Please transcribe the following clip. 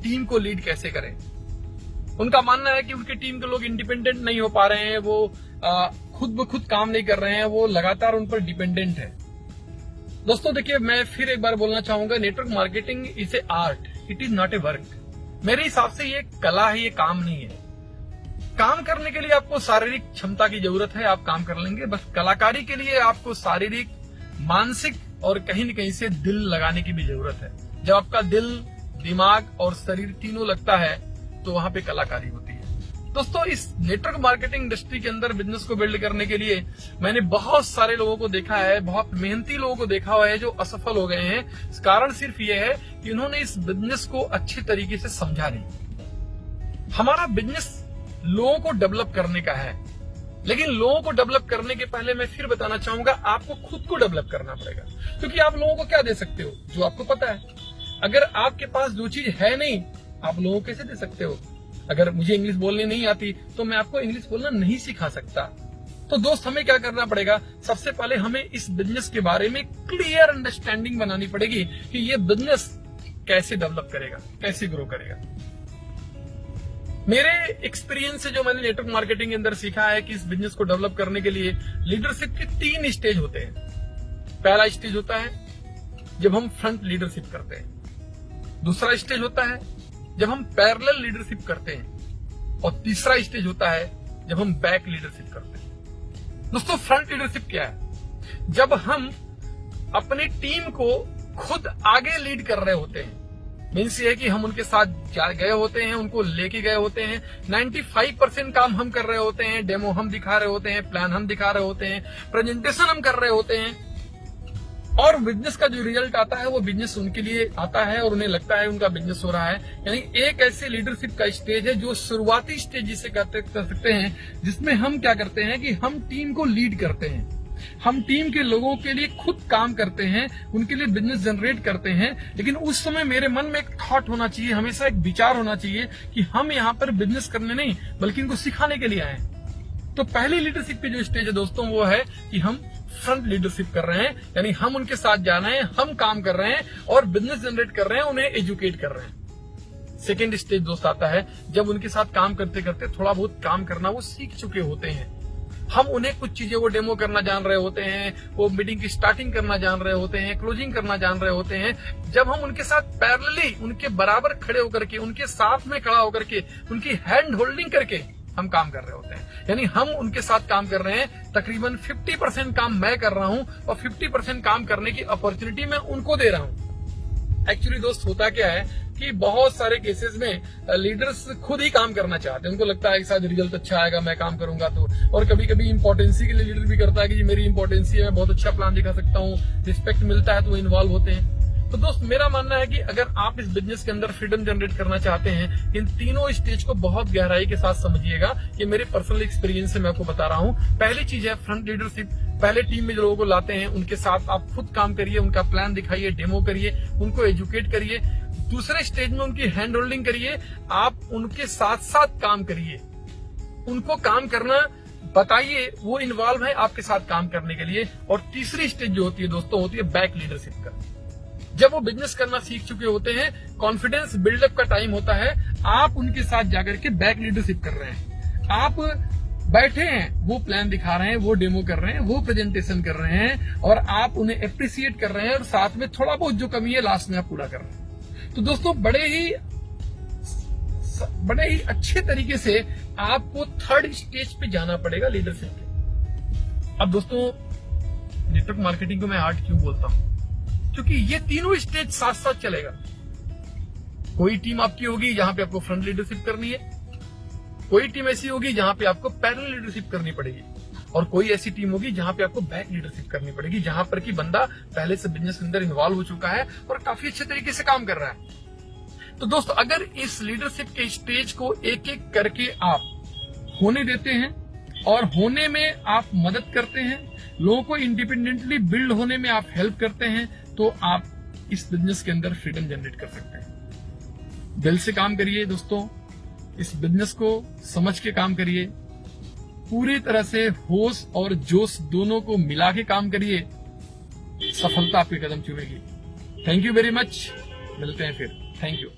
Team को lead कैसे करें। उनका मानना है कि उनकी टीम के लोग इंडिपेंडेंट नहीं हो पा रहे हैं, वो खुद ब खुद काम नहीं कर रहे हैं, वो लगातार उन पर डिपेंडेंट है। दोस्तों देखिए, मैं फिर एक बार बोलना चाहूंगा, network marketing is a art, it is not a work. मेरे हिसाब से ये कला है, ये काम नहीं है। काम करने के लिए आपको शारीरिक क्षमता की जरूरत है, आप काम कर लेंगे। बस कलाकारी के लिए आपको शारीरिक, मानसिक और कहीं न कहीं से दिल लगाने की भी जरूरत है। जब आपका दिल, दिमाग और शरीर तीनों लगता है तो वहां पे कलाकारी होती है। दोस्तों, इस नेटवर्क मार्केटिंग इंडस्ट्री के अंदर बिजनेस को बिल्ड करने के लिए मैंने बहुत सारे लोगों को देखा है, बहुत मेहनती लोगों को देखा हुआ है जो असफल हो गए हैं। कारण सिर्फ ये है कि उन्होंने इस बिजनेस को अच्छी तरीके से समझा नहीं। हमारा बिजनेस लोगों को डेवलप करने का है, लेकिन लोगों को डेवलप करने के पहले मैं फिर बताना चाहूंगा, आपको खुद को डेवलप करना पड़ेगा। क्योंकि आप लोगों को क्या दे सकते हो? जो आपको पता है। अगर आपके पास जो चीज है नहीं, आप लोगों को कैसे दे सकते हो? अगर मुझे इंग्लिश बोलनी नहीं आती तो मैं आपको इंग्लिश बोलना नहीं सिखा सकता। तो दोस्त, हमें क्या करना पड़ेगा? सबसे पहले हमें इस बिजनेस के बारे में क्लियर अंडरस्टैंडिंग बनानी पड़ेगी कि ये बिजनेस कैसे डेवलप करेगा, कैसे ग्रो करेगा। मेरे एक्सपीरियंस से जो मैंने नेटवर्क मार्केटिंग के अंदर सीखा है कि इस बिजनेस को डेवलप करने के लिए लीडरशिप के 3 स्टेज होते हैं। पहला स्टेज होता है जब हम फ्रंट लीडरशिप करते हैं। दूसरा स्टेज होता है जब हम पैरेलल लीडरशिप करते हैं। और तीसरा स्टेज होता है जब हम बैक लीडरशिप करते हैं। दोस्तों, फ्रंट लीडरशिप क्या है? जब हम अपनी टीम को खुद आगे लीड कर रहे होते हैं। मीन्स ये है कि हम उनके साथ गए होते हैं, उनको लेके गए होते हैं। 95% काम हम कर रहे होते हैं, डेमो हम दिखा रहे होते हैं, प्लान हम दिखा रहे होते हैं, प्रेजेंटेशन हम कर रहे होते हैं। और बिजनेस का जो रिजल्ट आता है वो बिजनेस उनके लिए आता है और उन्हें लगता है उनका बिजनेस हो रहा है। यानी एक ऐसे लीडरशिप का स्टेज है जो शुरुआती स्टेज जिसे कर सकते हैं, जिसमें हम क्या करते हैं कि हम टीम को लीड करते हैं। हम टीम के लोगों के लिए खुद काम करते हैं, उनके लिए बिजनेस जनरेट करते हैं। लेकिन उस समय मेरे मन में एक थॉट होना चाहिए, हमेशा एक विचार होना चाहिए कि हम यहाँ पर बिजनेस करने नहीं बल्कि इनको सिखाने के लिए आए। तो पहली लीडरशिप की जो स्टेज है दोस्तों, वो है कि हम फ्रंट लीडरशिप कर रहे हैं। यानी हम उनके साथ जा रहे हैं, हम काम कर रहे हैं और बिजनेस जनरेट कर रहे हैं, उन्हें एजुकेट कर रहे हैं। सेकेंड स्टेज दोस्त आता है जब उनके साथ काम करते करते थोड़ा बहुत काम करना वो सीख चुके होते हैं। हम उन्हें कुछ चीजें वो डेमो करना जान रहे होते हैं, वो मीटिंग की स्टार्टिंग करना जान रहे होते हैं, क्लोजिंग करना जान रहे होते हैं। जब हम उनके साथ पैरेलली, उनके बराबर खड़े होकर के, उनके साथ में खड़ा होकर के, उनकी हैंड होल्डिंग करके हम काम कर रहे होते हैं। यानी हम उनके साथ काम कर रहे हैं। तकरीबन 50% काम मैं कर रहा हूं और 50% काम करने की अपॉर्चुनिटी मैं उनको दे रहा हूं। एक्चुअली दोस्त, होता क्या है कि बहुत सारे केसेस में लीडर्स खुद ही काम करना चाहते हैं। उनको लगता है कि शायद रिजल्ट अच्छा आएगा, मैं काम करूंगा तो। और कभी कभी इंपॉर्टेंसी के लिए लीडर भी करता है कि मेरी इंपॉर्टेंसी है, मैं बहुत अच्छा प्लान दिखा सकता हूँ, रिस्पेक्ट मिलता है तो वो इन्वॉल्व होते हैं। तो दोस्त, मेरा मानना है कि अगर आप इस बिजनेस के अंदर फ्रीडम जनरेट करना चाहते हैं, इन तीनों स्टेज को बहुत गहराई के साथ समझिएगा। ये मेरे पर्सनल एक्सपीरियंस से मैं आपको बता रहा हूँ। पहली चीज है फ्रंट लीडरशिप। पहले टीम में जो लोगों को लाते हैं उनके साथ आप खुद काम करिए, उनका प्लान दिखाइए, डेमो करिए, उनको एजुकेट करिए। दूसरे स्टेज में उनकी हैंड होल्डिंग करिए, आप उनके साथ साथ काम करिए, उनको काम करना बताइए, वो इन्वॉल्व है आपके साथ काम करने के लिए। और तीसरी स्टेज जो होती है दोस्तों, होती है बैक लीडरशिप का। जब वो बिजनेस करना सीख चुके होते हैं, कॉन्फिडेंस बिल्डअप का टाइम होता है, आप उनके साथ जाकर के बैक लीडरशिप कर रहे हैं। आप बैठे हैं, वो प्लान दिखा रहे हैं, वो डेमो कर रहे हैं, वो प्रेजेंटेशन कर रहे हैं और आप उन्हें अप्रिशिएट कर रहे हैं और साथ में थोड़ा बहुत जो कमी है लास्ट में आप पूरा कर रहे हैं। तो दोस्तों, बड़े ही अच्छे तरीके से आपको थर्ड स्टेज पे जाना पड़ेगा लीडरशिप के। अब दोस्तों, नेटवर्क मार्केटिंग को मैं आर्ट क्यों बोलता हूं? क्योंकि ये तीनों स्टेज साथ साथ चलेगा। कोई टीम आपकी होगी जहां पे आपको फ्रंट लीडरशिप करनी है, कोई टीम ऐसी होगी जहां पे आपको पैरेलल लीडरशिप करनी पड़ेगी, और कोई ऐसी टीम होगी जहां पे आपको बैक लीडरशिप करनी पड़ेगी, जहां पर कि बंदा पहले से बिजनेस के अंदर इन्वॉल्व हो चुका है और काफी अच्छे तरीके से काम कर रहा है। तो दोस्तों, अगर इस लीडरशिप के स्टेज को एक एक करके आप होने देते हैं और होने में आप मदद करते हैं, लोगों को इंडिपेंडेंटली बिल्ड होने में आप हेल्प करते हैं, तो आप इस बिजनेस के अंदर फ्रीडम जनरेट कर सकते हैं। दिल से काम करिए दोस्तों, इस बिजनेस को समझ के काम करिए, पूरी तरह से होश और जोश दोनों को मिला के काम करिए, सफलता आपके कदम चूमेगी। थैंक यू वेरी मच, मिलते हैं फिर। Thank you.